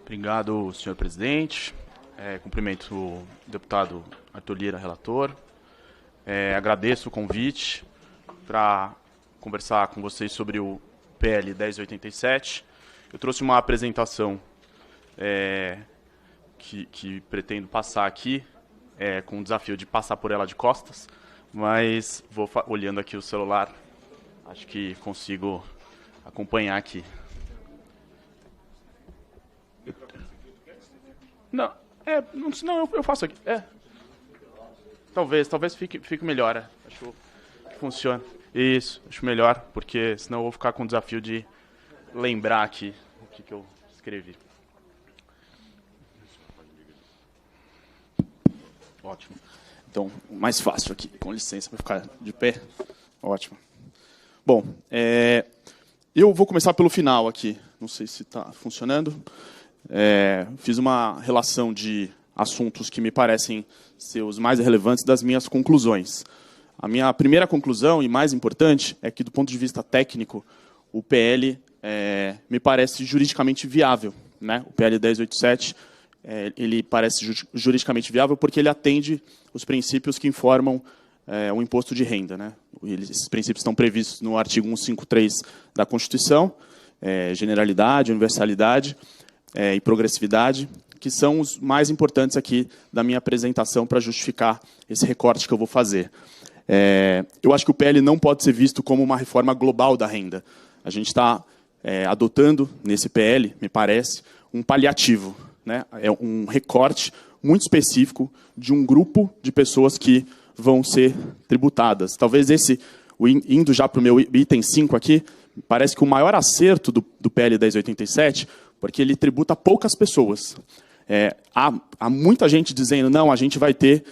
Obrigado, senhor presidente. Cumprimento o deputado Arthur Lira, relator. Agradeço o convite para conversar com vocês sobre o PL 1087. Eu trouxe uma apresentação que pretendo passar aqui, com o desafio de passar por ela de costas, mas vou olhando aqui o celular, acho que consigo acompanhar aqui. Não, eu faço aqui. Talvez fique melhor. Acho que funciona. Isso, acho melhor, porque senão eu vou ficar com o desafio de lembrar aqui o que eu escrevi. Ótimo. Então, mais fácil aqui, com licença, para ficar de pé. Ótimo. Bom, eu vou começar pelo final aqui. Não sei se está funcionando. Fiz uma relação de assuntos que me parecem ser os mais relevantes das minhas conclusões. A minha primeira conclusão, e mais importante, é que, do ponto de vista técnico, o PL me parece juridicamente viável, né? O PL 1087 ele parece juridicamente viável porque ele atende os princípios que informam o imposto de renda, né? Esses princípios estão previstos no artigo 153 da Constituição, generalidade, universalidade e progressividade, que são os mais importantes aqui da minha apresentação para justificar esse recorte que eu vou fazer. Eu acho que o PL não pode ser visto como uma reforma global da renda. A gente está adotando, nesse PL, me parece, um paliativo, né? É um recorte muito específico de um grupo de pessoas que vão ser tributadas. Talvez indo já para o meu item 5 aqui, parece que o maior acerto do PL 1087, porque ele tributa poucas pessoas. Há muita gente dizendo, não, a gente vai ter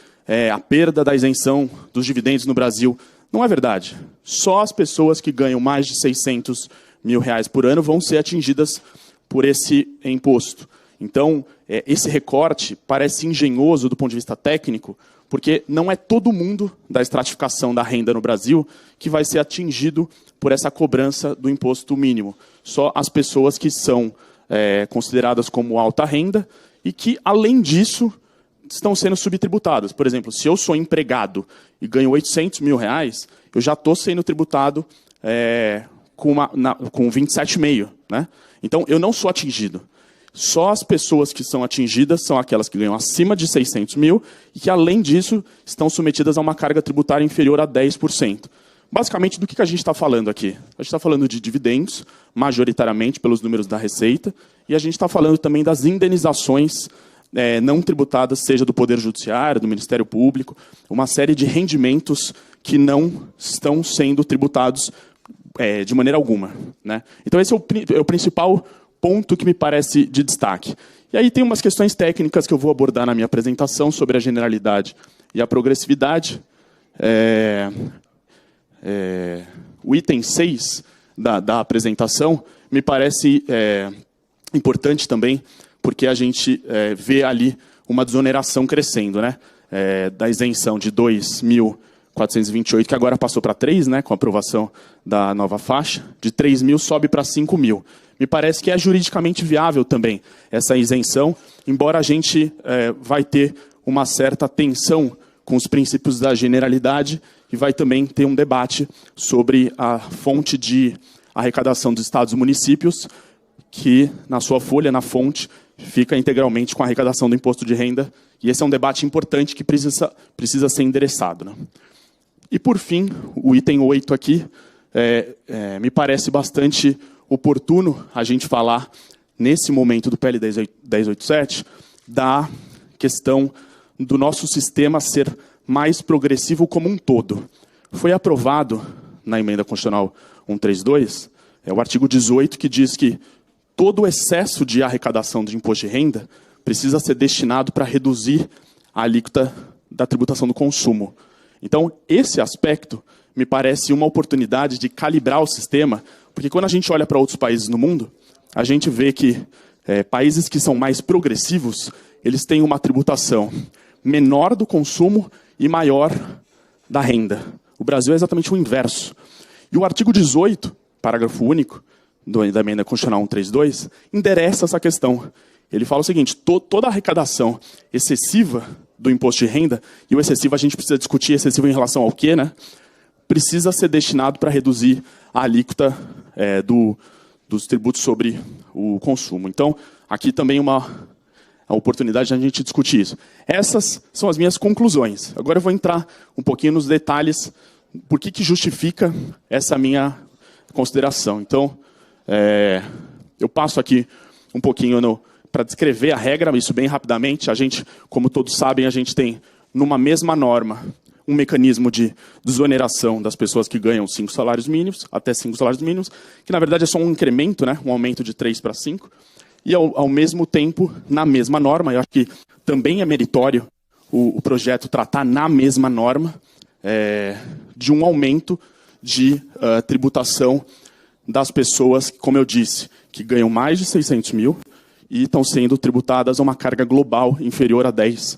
a perda da isenção dos dividendos no Brasil. Não é verdade. Só as pessoas que ganham mais de R$600 mil por ano vão ser atingidas por esse imposto. Então, esse recorte parece engenhoso do ponto de vista técnico, porque não é todo mundo da estratificação da renda no Brasil que vai ser atingido por essa cobrança do imposto mínimo. Só as pessoas que são consideradas como alta renda e que, além disso, estão sendo subtributadas. Por exemplo, se eu sou empregado e ganho R$800 mil, eu já estou sendo tributado com 27,5%. Né? Então, eu não sou atingido. Só as pessoas que são atingidas são aquelas que ganham acima de 600 mil e que, além disso, estão submetidas a uma carga tributária inferior a 10%. Basicamente, do que a gente está falando aqui? A gente está falando de dividendos, majoritariamente pelos números da Receita, e a gente está falando também das indenizações não tributadas, seja do Poder Judiciário, do Ministério Público, uma série de rendimentos que não estão sendo tributados de maneira alguma. Né? Então, esse é o principal ponto que me parece de destaque. E aí tem umas questões técnicas que eu vou abordar na minha apresentação sobre a generalidade e a progressividade. O item 6 da apresentação me parece importante também, porque a gente vê ali uma desoneração crescendo, né? Da isenção de 2.428, que agora passou para 3, né, com a aprovação da nova faixa, de 3 mil sobe para 5 mil. Me parece que é juridicamente viável também essa isenção, embora a gente vai ter uma certa tensão com os princípios da generalidade e vai também ter um debate sobre a fonte de arrecadação dos estados e municípios, que na sua folha, na fonte, fica integralmente com a arrecadação do imposto de renda, e esse é um debate importante que precisa ser endereçado. Né? E, por fim, o item 8 aqui, me parece bastante oportuno a gente falar, nesse momento do PL 1087, da questão do nosso sistema ser mais progressivo como um todo. Foi aprovado, na Emenda Constitucional 132, o artigo 18, que diz que todo o excesso de arrecadação de imposto de renda precisa ser destinado para reduzir a alíquota da tributação do consumo. Então, esse aspecto me parece uma oportunidade de calibrar o sistema, porque quando a gente olha para outros países no mundo, a gente vê que países que são mais progressivos, eles têm uma tributação menor do consumo e maior da renda. O Brasil é exatamente o inverso. E o artigo 18, parágrafo único, da Emenda Constitucional 132, endereça essa questão. ele fala o seguinte: toda arrecadação excessiva do imposto de renda, e o excessivo a gente precisa discutir, excessivo em relação ao quê, né? Precisa ser destinado para reduzir a alíquota dos tributos sobre o consumo. Então, aqui também a oportunidade de a gente discutir isso. Essas são as minhas conclusões. Agora eu vou entrar um pouquinho nos detalhes, por que justifica essa minha consideração. Então, eu passo aqui um pouquinho para descrever a regra, isso bem rapidamente. A gente, como todos sabem, a gente tem numa mesma norma um mecanismo de desoneração das pessoas que ganham 5 salários mínimos, até 5 salários mínimos, que na verdade é só um incremento, né, um aumento de 3 para 5, e ao mesmo tempo, na mesma norma, eu acho que também é meritório o projeto tratar na mesma norma de um aumento de tributação das pessoas, como eu disse, que ganham mais de 600 mil e estão sendo tributadas a uma carga global inferior a 10%.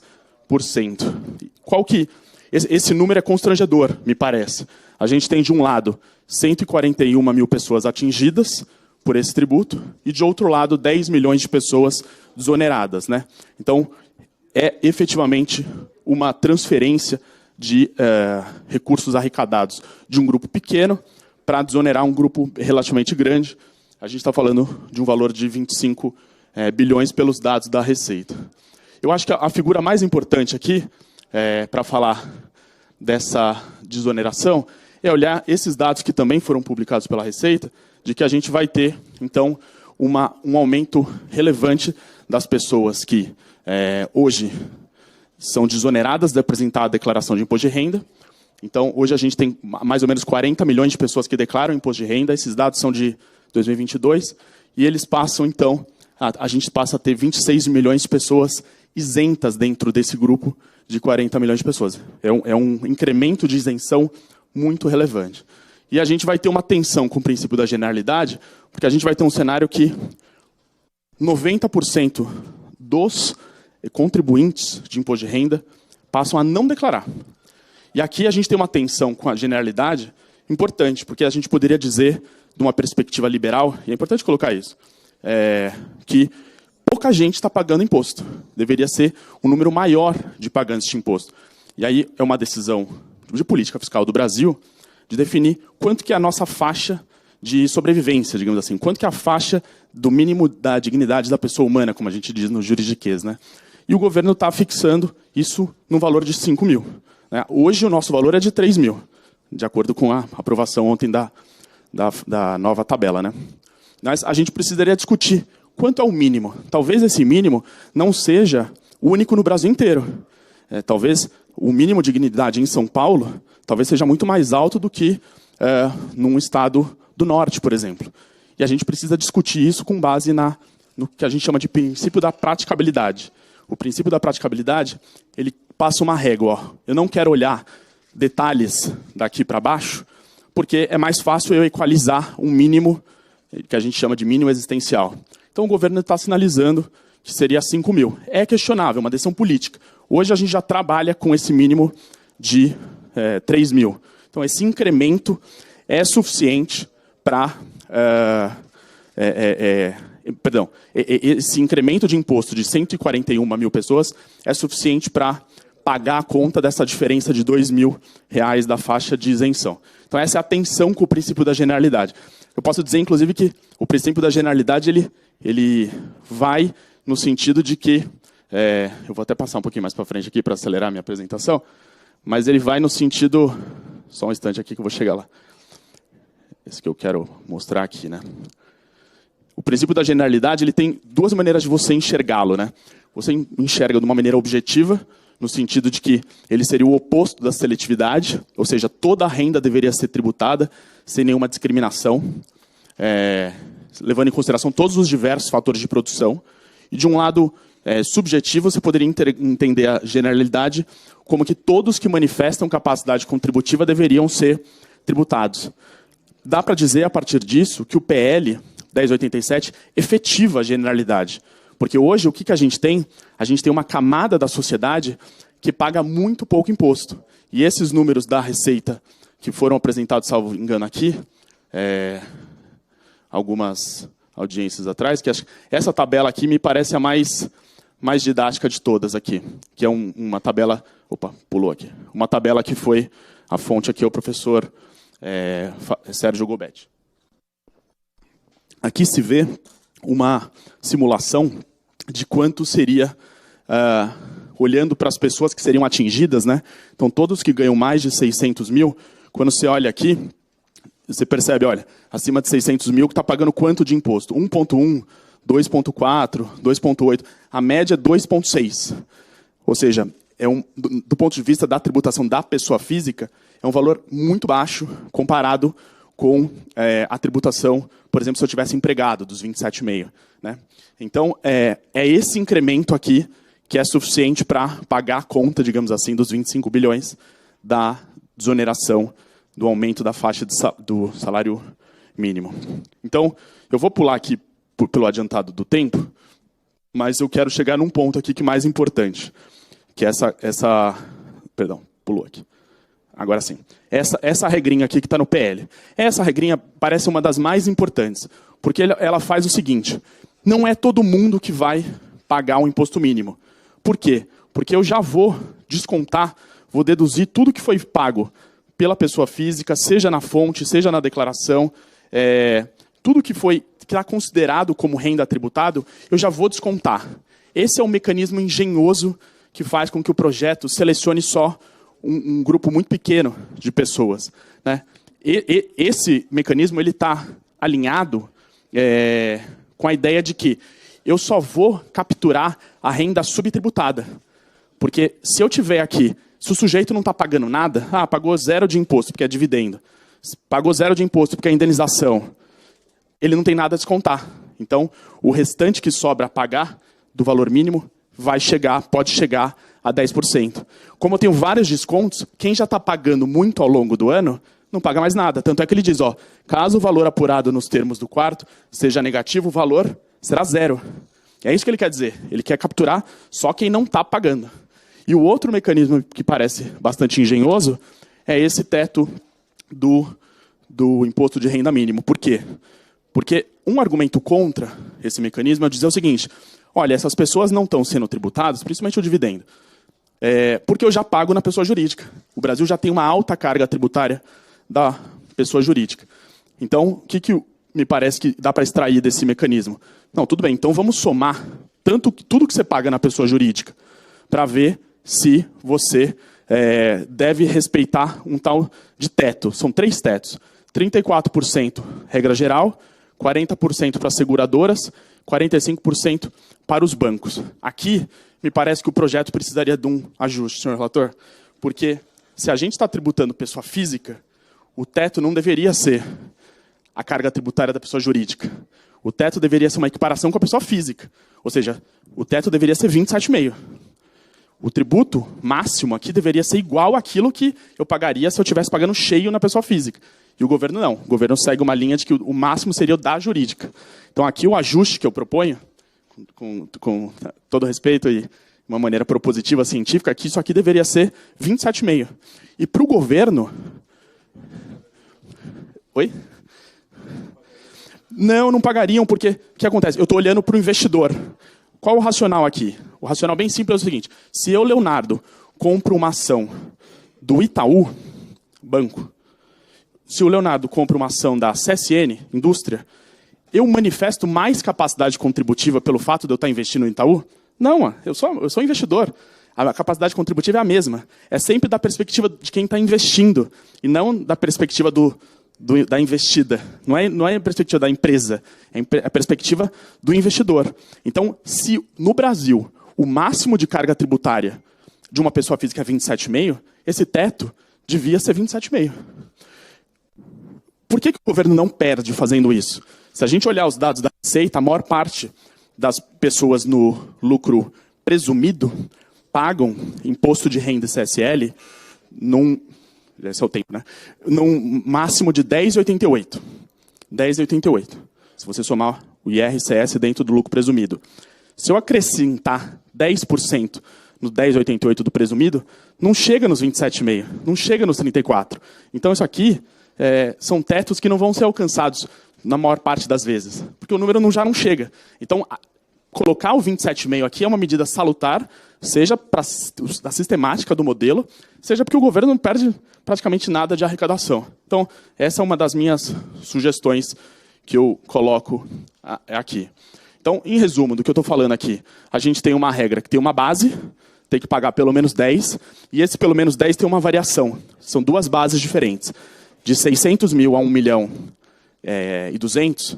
Esse número é constrangedor, me parece. A gente tem, de um lado, 141 mil pessoas atingidas por esse tributo, e, de outro lado, 10 milhões de pessoas desoneradas, né? Então, é efetivamente uma transferência de recursos arrecadados de um grupo pequeno para desonerar um grupo relativamente grande. A gente está falando de um valor de 25 bilhões pelos dados da Receita. Eu acho que a figura mais importante aqui, para falar dessa desoneração, é olhar esses dados que também foram publicados pela Receita, de que a gente vai ter, então, um aumento relevante das pessoas que hoje são desoneradas de apresentar a declaração de imposto de renda. Então, hoje a gente tem mais ou menos 40 milhões de pessoas que declaram imposto de renda. Esses dados são de 2022. E eles passam, então, a gente passa a ter 26 milhões de pessoas isentas dentro desse grupo de 40 milhões de pessoas. É um incremento de isenção muito relevante. E a gente vai ter uma tensão com o princípio da generalidade, porque a gente vai ter um cenário que 90% dos contribuintes de imposto de renda passam a não declarar. E aqui a gente tem uma tensão com a generalidade importante, porque a gente poderia dizer, de uma perspectiva liberal, e é importante colocar isso, que pouca gente está pagando imposto. Deveria ser um número maior de pagantes de imposto. E aí é uma decisão de política fiscal do Brasil de definir quanto que é a nossa faixa de sobrevivência, digamos assim, quanto que é a faixa do mínimo da dignidade da pessoa humana, como a gente diz no juridiquês, né? E o governo está fixando isso no valor de 5 mil. Né? Hoje o nosso valor é de 3 mil, de acordo com a aprovação ontem da nova tabela, né? Mas a gente precisaria discutir quanto é o mínimo. Talvez esse mínimo não seja o único no Brasil inteiro. Talvez o mínimo de dignidade em São Paulo talvez seja muito mais alto do que num estado do norte, por exemplo. E a gente precisa discutir isso com base no que a gente chama de princípio da praticabilidade. O princípio da praticabilidade, ele passa uma régua. Ó. Eu não quero olhar detalhes daqui para baixo, porque é mais fácil eu equalizar um mínimo, que a gente chama de mínimo existencial. Então o governo está sinalizando que seria 5 mil. É questionável, uma decisão política. Hoje a gente já trabalha com esse mínimo de 3 mil. Então esse incremento é suficiente para... esse incremento de imposto de 141 mil pessoas é suficiente para pagar a conta dessa diferença de R$2.000 da faixa de isenção. Então essa é a tensão com o princípio da generalidade. Eu posso dizer, inclusive, que o princípio da generalidade ele vai no sentido de que... eu vou até passar um pouquinho mais para frente aqui para acelerar a minha apresentação, mas ele vai no sentido... Só um instante aqui que eu vou chegar lá. Esse que eu quero mostrar aqui, né? O princípio da generalidade ele tem duas maneiras de você enxergá-lo, né? Você enxerga de uma maneira objetiva, no sentido de que ele seria o oposto da seletividade, ou seja, toda a renda deveria ser tributada sem nenhuma discriminação, levando em consideração todos os diversos fatores de produção. E de um lado subjetivo, você poderia entender a generalidade como que todos que manifestam capacidade contributiva deveriam ser tributados. Dá para dizer, a partir disso, que o PL 1087 efetiva a generalidade. Porque hoje, o que a gente tem? A gente tem uma camada da sociedade que paga muito pouco imposto. E esses números da Receita, que foram apresentados, salvo engano, aqui, algumas audiências atrás, que essa tabela aqui me parece a mais didática de todas aqui, que é uma tabela... Opa, pulou aqui. Uma tabela que foi... A fonte aqui é o professor Sérgio Gobetti. Aqui se vê uma simulação de quanto seria, olhando para as pessoas que seriam atingidas, né? Então, todos que ganham mais de 600 mil, quando você olha aqui, você percebe, olha, acima de 600 mil, que está pagando quanto de imposto? 1,1, 2,4, 2,8. A média é 2,6. Ou seja, do ponto de vista da tributação da pessoa física, é um valor muito baixo comparado com a tributação, por exemplo, se eu tivesse empregado, dos 27,5. Né? Então, é esse incremento aqui que é suficiente para pagar a conta, digamos assim, dos 25 bilhões da desoneração do aumento da faixa do salário mínimo. Então, eu vou pular aqui pelo adiantado do tempo, mas eu quero chegar num ponto aqui que é mais importante, que é perdão, pulou aqui. Agora sim. Essa regrinha aqui que está no PL. Essa regrinha parece uma das mais importantes, porque ela faz o seguinte, não é todo mundo que vai pagar o imposto mínimo. Por quê? Porque eu já vou descontar, vou deduzir tudo que foi pago pela pessoa física, seja na fonte, seja na declaração, tudo que está considerado como renda tributado, eu já vou descontar. Esse é um mecanismo engenhoso que faz com que o projeto selecione só um grupo muito pequeno de pessoas. Né? Esse mecanismo está alinhado com a ideia de que eu só vou capturar a renda subtributada. Porque se eu tiver aqui, se o sujeito não está pagando nada, pagou 0 de imposto, porque é dividendo, pagou 0 de imposto, porque é indenização, ele não tem nada a descontar. Então, o restante que sobra a pagar do valor mínimo pode chegar a 10%. Como eu tenho vários descontos, quem já está pagando muito ao longo do ano, não paga mais nada. Tanto é que ele diz, caso o valor apurado nos termos do quarto seja negativo, o valor será 0. É isso que ele quer dizer. Ele quer capturar só quem não está pagando. E o outro mecanismo que parece bastante engenhoso é esse teto do imposto de renda mínimo. Por quê? Porque um argumento contra esse mecanismo é dizer o seguinte, olha, essas pessoas não estão sendo tributadas, principalmente o dividendo, porque eu já pago na pessoa jurídica. O Brasil já tem uma alta carga tributária da pessoa jurídica. Então, o que me parece que dá para extrair desse mecanismo? Não, tudo bem, então vamos somar tudo que você paga na pessoa jurídica para ver se você deve respeitar um tal de teto. São 3 tetos. 34% regra geral, 40% para seguradoras, 45% para os bancos. Aqui, me parece que o projeto precisaria de um ajuste, senhor relator, porque se a gente está tributando pessoa física, o teto não deveria ser a carga tributária da pessoa jurídica. O teto deveria ser uma equiparação com a pessoa física. Ou seja, o teto deveria ser 27,5. O tributo máximo aqui deveria ser igual àquilo que eu pagaria se eu estivesse pagando cheio na pessoa física. E o governo não. O governo segue uma linha de que o máximo seria o da jurídica. Então, aqui o ajuste que eu proponho, com todo respeito e uma maneira propositiva científica, que isso aqui deveria ser 27,5. E para o governo... Oi? Não pagariam, porque o que acontece? Eu estou olhando para o investidor. Qual o racional aqui? O racional bem simples é o seguinte. Se eu, Leonardo, compro uma ação do Itaú, banco, se o Leonardo compra uma ação da CSN, indústria, eu manifesto mais capacidade contributiva pelo fato de eu estar investindo no Itaú? Não, eu sou investidor. A capacidade contributiva é a mesma. É sempre da perspectiva de quem está investindo, e não da perspectiva da investida. Não é a perspectiva da empresa, é a perspectiva do investidor. Então, se no Brasil o máximo de carga tributária de uma pessoa física é 27,5, esse teto devia ser 27,5. Por que o governo não perde fazendo isso? Se a gente olhar os dados da Receita, a maior parte das pessoas no lucro presumido pagam imposto de renda e CSL esse é o tempo, né? Num máximo de 10,88. 10,88. Se você somar o IR-CS dentro do lucro presumido. Se eu acrescentar 10% no 10,88 do presumido, não chega nos 27,5, não chega nos 34. Então, isso aqui são tetos que não vão ser alcançados na maior parte das vezes? Porque o número já não chega. Então, colocar o 27,5 aqui é uma medida salutar, seja para a sistemática do modelo, seja porque o governo não perde praticamente nada de arrecadação. Então, essa é uma das minhas sugestões que eu coloco aqui. Então, em resumo do que eu estou falando aqui, a gente tem uma regra que tem uma base, tem que pagar pelo menos 10, e esse pelo menos 10 tem uma variação. São duas bases diferentes. De 600 mil a 1 milhão e 200,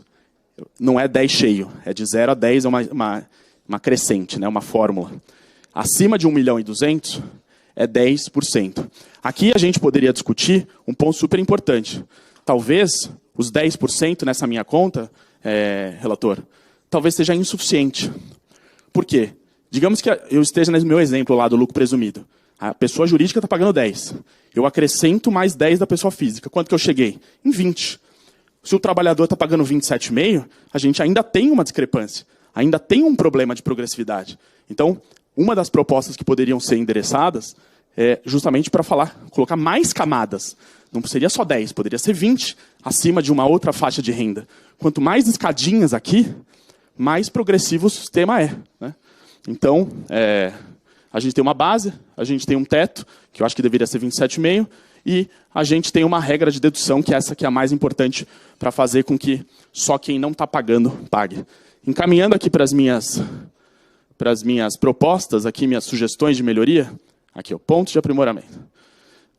não é 10 cheio, é de 0 a 10, é uma crescente, né, uma fórmula. Acima de 1 milhão e 200 é 10%. Aqui a gente poderia discutir um ponto super importante. Talvez os 10% nessa minha conta, relator, talvez seja insuficiente. Por quê? Digamos que eu esteja no meu exemplo lá do lucro presumido. A pessoa jurídica está pagando 10. Eu acrescento mais 10 da pessoa física. Quanto que eu cheguei? Em 20. Se o trabalhador está pagando 27,5, a gente ainda tem uma discrepância. Ainda tem um problema de progressividade. Então, uma das propostas que poderiam ser endereçadas é justamente para colocar mais camadas. Não seria só 10, poderia ser 20 acima de uma outra faixa de renda. Quanto mais escadinhas aqui, mais progressivo o sistema é, né? Então, a gente tem uma base, a gente tem um teto, que eu acho que deveria ser 27,5, e a gente tem uma regra de dedução, que é essa que é a mais importante para fazer com que só quem não está pagando, pague. Encaminhando aqui para as minhas propostas, aqui minhas sugestões de melhoria, aqui, pontos de aprimoramento.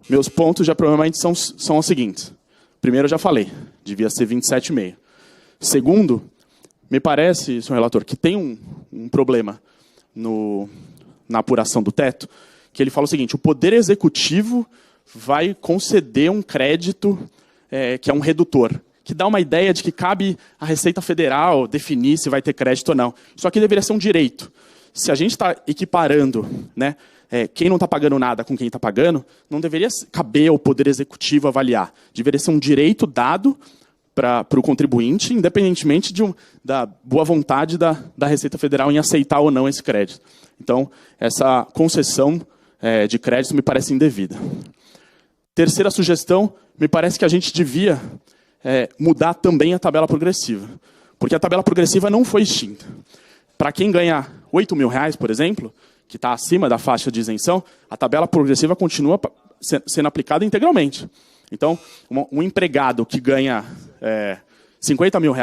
Meus pontos de aprimoramento são os seguintes. Primeiro, eu já falei, devia ser 27,5. Segundo, me parece, senhor relator, que tem um problema na apuração do teto, que ele fala o seguinte: o Poder Executivo vai conceder um crédito que é um redutor, que dá uma ideia de que cabe à Receita Federal definir se vai ter crédito ou não. Isso aqui deveria ser um direito. Se a gente está equiparando, né, quem não está pagando nada com quem está pagando, não deveria caber ao Poder Executivo avaliar. Deveria ser um direito dado para o contribuinte, independentemente da boa vontade da Receita Federal em aceitar ou não esse crédito. Então, essa concessão de crédito me parece indevida. Terceira sugestão, me parece que a gente devia mudar também a tabela progressiva. Porque a tabela progressiva não foi extinta. Para quem ganha R$8 mil, por exemplo, que está acima da faixa de isenção, a tabela progressiva continua sendo aplicada integralmente. Então, um empregado que ganha R$50 mil,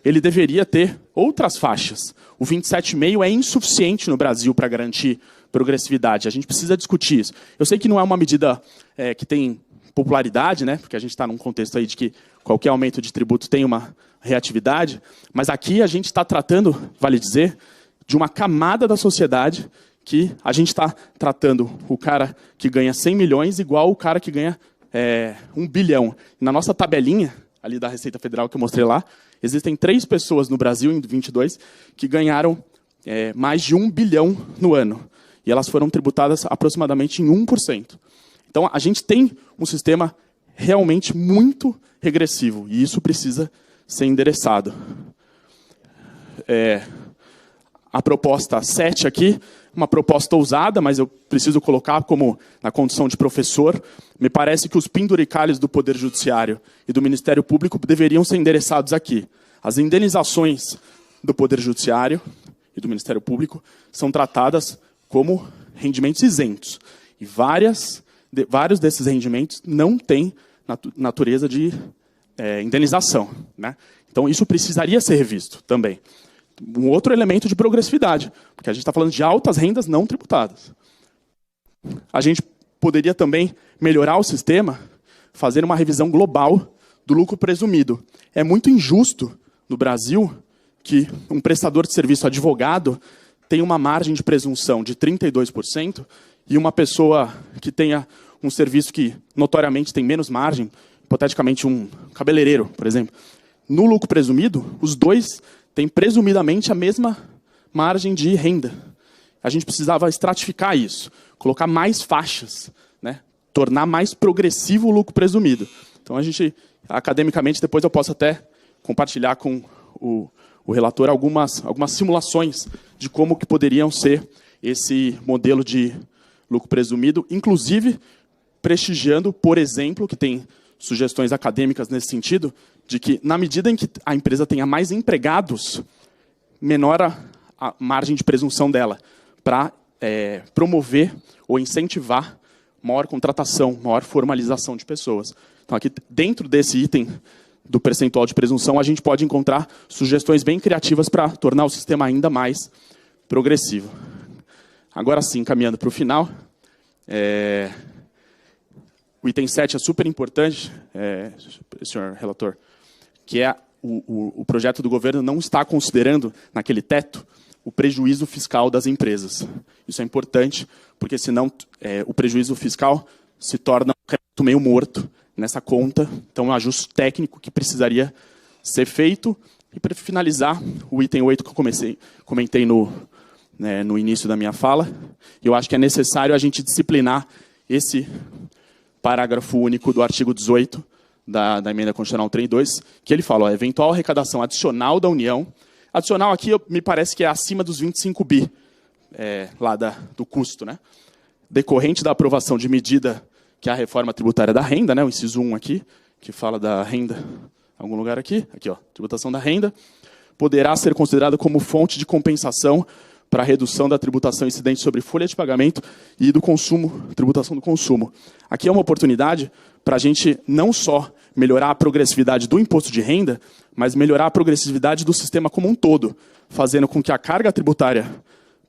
ele deveria ter outras faixas. O 27,5 é insuficiente no Brasil para garantir progressividade. A gente precisa discutir isso. Eu sei que não é uma medida que tem popularidade, né? Porque a gente está num contexto aí de que qualquer aumento de tributo tem uma reatividade, mas aqui a gente está tratando, vale dizer, de uma camada da sociedade que a gente está tratando o cara que ganha 100 milhões igual o cara que ganha 1 bilhão. Na nossa tabelinha, ali da Receita Federal que eu mostrei lá, existem 3 pessoas no Brasil, em 22, que ganharam mais de 1 bilhão no ano. E elas foram tributadas aproximadamente em 1%. Então, a gente tem um sistema realmente muito regressivo, e isso precisa ser endereçado. A proposta 7 aqui, uma proposta ousada, mas eu preciso colocar como na condição de professor. Me parece que os penduricalhos do Poder Judiciário e do Ministério Público deveriam ser endereçados aqui. As indenizações do Poder Judiciário e do Ministério Público são tratadas como rendimentos isentos. E vários desses rendimentos não têm natureza de indenização, né? Então, isso precisaria ser revisto também. Um outro elemento de progressividade, porque a gente está falando de altas rendas não tributadas. A gente poderia também melhorar o sistema, fazer uma revisão global do lucro presumido. É muito injusto no Brasil que um prestador de serviço advogado tenha uma margem de presunção de 32% e uma pessoa que tenha um serviço que notoriamente tem menos margem, hipoteticamente um cabeleireiro, por exemplo. No lucro presumido, os dois têm presumidamente a mesma margem de renda. A gente precisava estratificar isso, colocar mais faixas, né? Tornar mais progressivo o lucro presumido. Então, a gente, academicamente, depois eu posso até compartilhar com o relator algumas simulações de como que poderiam ser esse modelo de lucro presumido, inclusive prestigiando, por exemplo, que tem sugestões acadêmicas nesse sentido, de que, na medida em que a empresa tenha mais empregados, menor a margem de presunção dela para promover ou incentivar maior contratação, maior formalização de pessoas. Então, aqui, dentro desse item do percentual de presunção, a gente pode encontrar sugestões bem criativas para tornar o sistema ainda mais progressivo. Agora sim, caminhando para o final, o item 7 é super importante, senhor relator, que é o projeto do governo não está considerando, naquele teto, o prejuízo fiscal das empresas. Isso é importante, porque senão o prejuízo fiscal se torna um crédito meio morto nessa conta. Então, é um ajuste técnico que precisaria ser feito. E, para finalizar, o item 8 que eu comentei no início da minha fala, eu acho que é necessário a gente disciplinar esse parágrafo único do artigo 18 da Emenda Constitucional 32, que ele fala, eventual arrecadação adicional da União. Adicional aqui, me parece que é acima dos 25 bi, lá do custo, né? Decorrente da aprovação de medida que é a reforma tributária da renda, né? O inciso 1 aqui, que fala da renda, algum lugar aqui, ó, tributação da renda, poderá ser considerada como fonte de compensação para a redução da tributação incidente sobre folha de pagamento e do consumo, tributação do consumo. Aqui é uma oportunidade para a gente não só melhorar a progressividade do imposto de renda, mas melhorar a progressividade do sistema como um todo, fazendo com que a carga tributária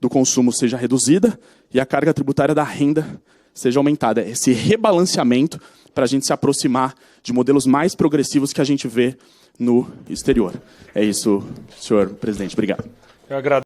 do consumo seja reduzida e a carga tributária da renda seja aumentada. Esse rebalanceamento para a gente se aproximar de modelos mais progressivos que a gente vê no exterior. É isso, senhor presidente. Obrigado. Eu agradeço.